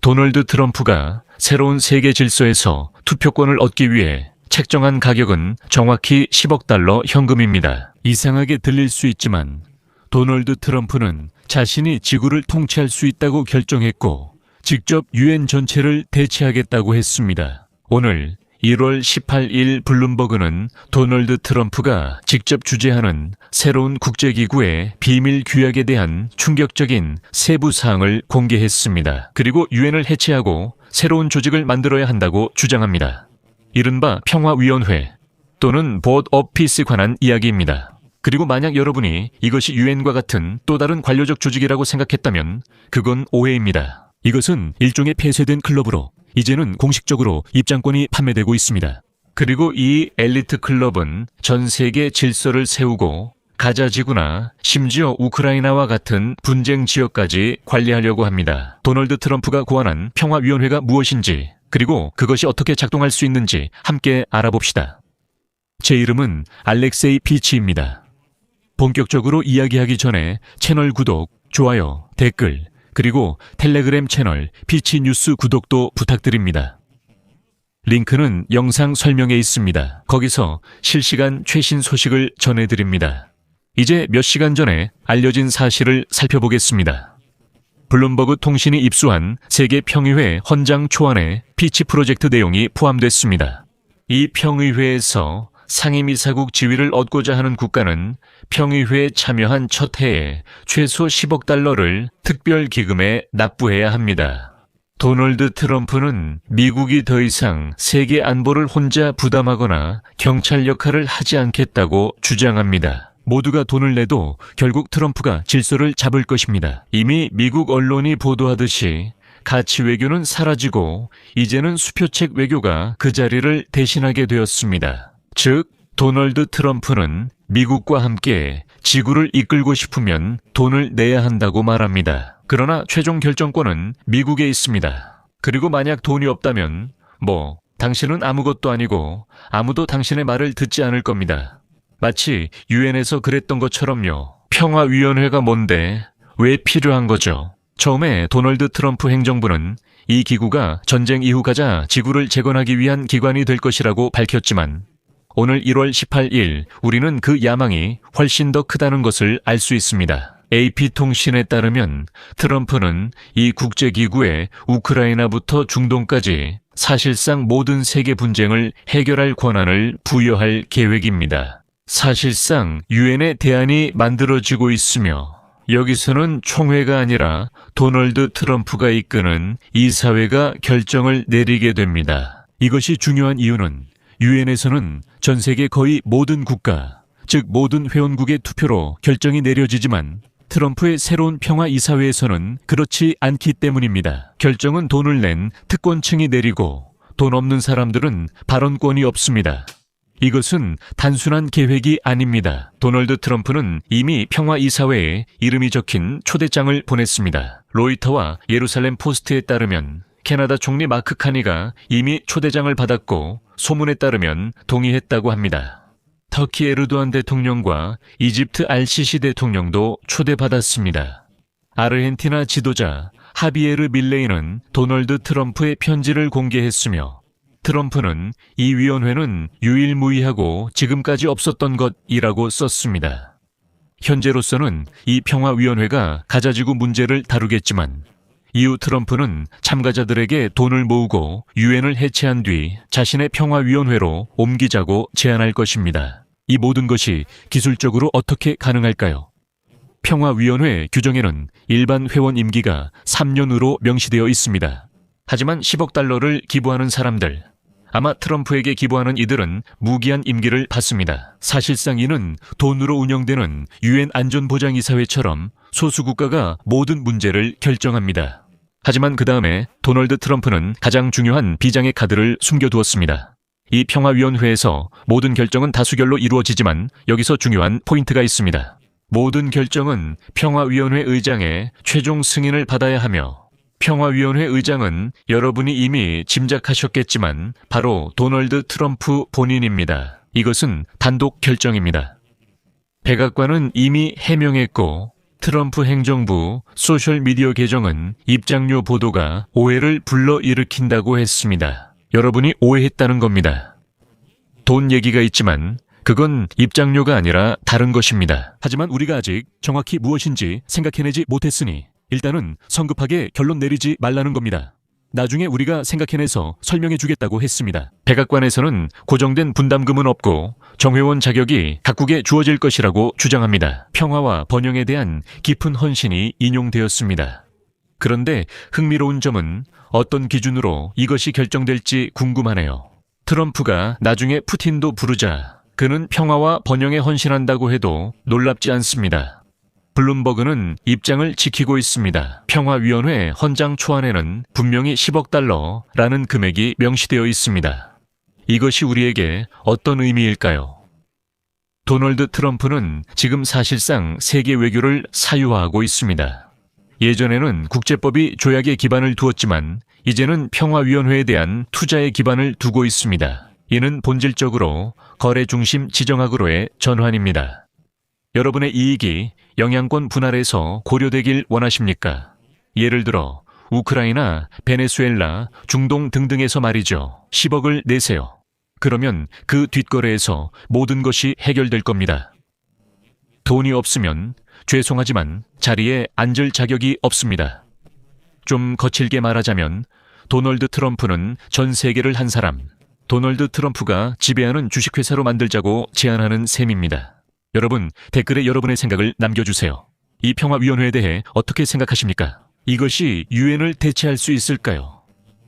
도널드 트럼프가 새로운 세계 질서에서 투표권을 얻기 위해 책정한 가격은 정확히 10억 달러 현금입니다. 이상하게 들릴 수 있지만 도널드 트럼프는 자신이 지구를 통치할 수 있다고 결정했고 직접 유엔 전체를 대체하겠다고 했습니다. 오늘 1월 18일 블룸버그는 도널드 트럼프가 직접 주재하는 새로운 국제기구의 비밀 규약에 대한 충격적인 세부 사항을 공개했습니다. 그리고 유엔을 해체하고 새로운 조직을 만들어야 한다고 주장합니다. 이른바 평화위원회 또는 보드 오브 피스에 관한 이야기입니다. 그리고 만약 여러분이 이것이 유엔과 같은 또 다른 관료적 조직이라고 생각했다면 그건 오해입니다. 이것은 일종의 폐쇄된 클럽으로 이제는 공식적으로 입장권이 판매되고 있습니다. 그리고 이 엘리트 클럽은 전 세계 질서를 세우고 가자 지구나 심지어 우크라이나와 같은 분쟁 지역까지 관리하려고 합니다. 도널드 트럼프가 고안한 평화위원회가 무엇인지 그리고 그것이 어떻게 작동할 수 있는지 함께 알아봅시다. 제 이름은 알렉세이 피치입니다. 본격적으로 이야기하기 전에 채널 구독, 좋아요, 댓글 그리고 텔레그램 채널 피치 뉴스 구독도 부탁드립니다. 링크는 영상 설명에 있습니다. 거기서 실시간 최신 소식을 전해드립니다. 이제 몇 시간 전에 알려진 사실을 살펴보겠습니다. 블룸버그 통신이 입수한 세계 평의회 헌장 초안에 피치 프로젝트 내용이 포함됐습니다. 이 평의회에서 상임이사국 지위를 얻고자 하는 국가는 평의회에 참여한 첫 해에 최소 10억 달러를 특별기금에 납부해야 합니다. 도널드 트럼프는 미국이 더 이상 세계 안보를 혼자 부담하거나 경찰 역할을 하지 않겠다고 주장합니다. 모두가 돈을 내도 결국 트럼프가 질서를 잡을 것입니다. 이미 미국 언론이 보도하듯이 가치 외교는 사라지고 이제는 수표책 외교가 그 자리를 대신하게 되었습니다. 즉, 도널드 트럼프는 미국과 함께 지구를 이끌고 싶으면 돈을 내야 한다고 말합니다. 그러나 최종 결정권은 미국에 있습니다. 그리고 만약 돈이 없다면 당신은 아무것도 아니고 아무도 당신의 말을 듣지 않을 겁니다. 마치 유엔에서 그랬던 것처럼요. 평화위원회가 뭔데 왜 필요한 거죠? 처음에 도널드 트럼프 행정부는 이 기구가 전쟁 이후 가자 지구를 재건하기 위한 기관이 될 것이라고 밝혔지만 오늘 1월 18일 우리는 그 야망이 훨씬 더 크다는 것을 알 수 있습니다. AP통신에 따르면 트럼프는 이 국제기구에 우크라이나부터 중동까지 사실상 모든 세계 분쟁을 해결할 권한을 부여할 계획입니다. 사실상 유엔의 대안이 만들어지고 있으며 여기서는 총회가 아니라 도널드 트럼프가 이끄는 이사회가 결정을 내리게 됩니다. 이것이 중요한 이유는 유엔에서는 전 세계 거의 모든 국가, 즉 모든 회원국의 투표로 결정이 내려지지만 트럼프의 새로운 평화이사회에서는 그렇지 않기 때문입니다. 결정은 돈을 낸 특권층이 내리고 돈 없는 사람들은 발언권이 없습니다. 이것은 단순한 계획이 아닙니다. 도널드 트럼프는 이미 평화이사회에 이름이 적힌 초대장을 보냈습니다. 로이터와 예루살렘 포스트에 따르면 캐나다 총리 마크 카니가 이미 초대장을 받았고 소문에 따르면 동의했다고 합니다. 터키 에르도안 대통령과 이집트 알시시 대통령도 초대받았습니다. 아르헨티나 지도자 하비에르 밀레이는 도널드 트럼프의 편지를 공개했으며 트럼프는 이 위원회는 유일무이하고 지금까지 없었던 것이라고 썼습니다. 현재로서는 이 평화위원회가 가자지구 문제를 다루겠지만 이후 트럼프는 참가자들에게 돈을 모으고 유엔을 해체한 뒤 자신의 평화위원회로 옮기자고 제안할 것입니다. 이 모든 것이 기술적으로 어떻게 가능할까요? 평화위원회 규정에는 일반 회원 임기가 3년으로 명시되어 있습니다. 하지만 10억 달러를 기부하는 사람들, 아마 트럼프에게 기부하는 이들은 무기한 임기를 받습니다. 사실상 이는 돈으로 운영되는 유엔 안전보장이사회처럼 소수 국가가 모든 문제를 결정합니다. 하지만 그 다음에 도널드 트럼프는 가장 중요한 비장의 카드를 숨겨두었습니다. 이 평화위원회에서 모든 결정은 다수결로 이루어지지만 여기서 중요한 포인트가 있습니다. 모든 결정은 평화위원회 의장의 최종 승인을 받아야 하며 평화위원회 의장은 여러분이 이미 짐작하셨겠지만 바로 도널드 트럼프 본인입니다. 이것은 단독 결정입니다. 백악관은 이미 해명했고 트럼프 행정부 소셜미디어 계정은 입장료 보도가 오해를 불러일으킨다고 했습니다. 여러분이 오해했다는 겁니다. 돈 얘기가 있지만 그건 입장료가 아니라 다른 것입니다. 하지만 우리가 아직 정확히 무엇인지 생각해내지 못했으니 일단은 성급하게 결론 내리지 말라는 겁니다. 나중에 우리가 생각해내서 설명해 주겠다고 했습니다. 백악관에서는 고정된 분담금은 없고 정회원 자격이 각국에 주어질 것이라고 주장합니다. 평화와 번영에 대한 깊은 헌신이 인용되었습니다. 그런데 흥미로운 점은 어떤 기준으로 이것이 결정될지 궁금하네요. 트럼프가 나중에 푸틴도 부르자 그는 평화와 번영에 헌신한다고 해도 놀랍지 않습니다. 블룸버그는 입장을 지키고 있습니다. 평화위원회 헌장 초안에는 분명히 10억 달러라는 금액이 명시되어 있습니다. 이것이 우리에게 어떤 의미일까요? 도널드 트럼프는 지금 사실상 세계 외교를 사유화하고 있습니다. 예전에는 국제법이 조약에 기반을 두었지만 이제는 평화위원회에 대한 투자의 기반을 두고 있습니다. 이는 본질적으로 거래 중심 지정학으로의 전환입니다. 여러분의 이익이 영향권 분할에서 고려되길 원하십니까? 예를 들어 우크라이나, 베네수엘라, 중동 등등에서 말이죠. 10억을 내세요. 그러면 그 뒷거래에서 모든 것이 해결될 겁니다. 돈이 없으면 죄송하지만 자리에 앉을 자격이 없습니다. 좀 거칠게 말하자면 도널드 트럼프는 전 세계를 한 사람, 도널드 트럼프가 지배하는 주식회사로 만들자고 제안하는 셈입니다. 여러분, 댓글에 여러분의 생각을 남겨주세요. 이 평화위원회에 대해 어떻게 생각하십니까? 이것이 유엔을 대체할 수 있을까요?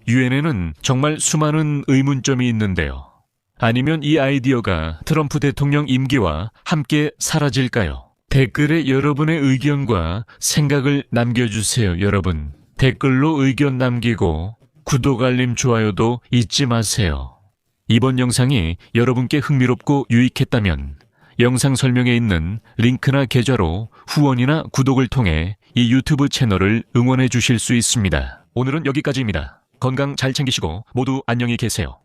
유엔에는 정말 수많은 의문점이 있는데요. 아니면 이 아이디어가 트럼프 대통령 임기와 함께 사라질까요? 댓글에 여러분의 의견과 생각을 남겨주세요, 여러분. 댓글로 의견 남기고 구독, 알림, 좋아요도 잊지 마세요. 이번 영상이 여러분께 흥미롭고 유익했다면 영상 설명에 있는 링크나 계좌로 후원이나 구독을 통해 이 유튜브 채널을 응원해 주실 수 있습니다. 오늘은 여기까지입니다. 건강 잘 챙기시고 모두 안녕히 계세요.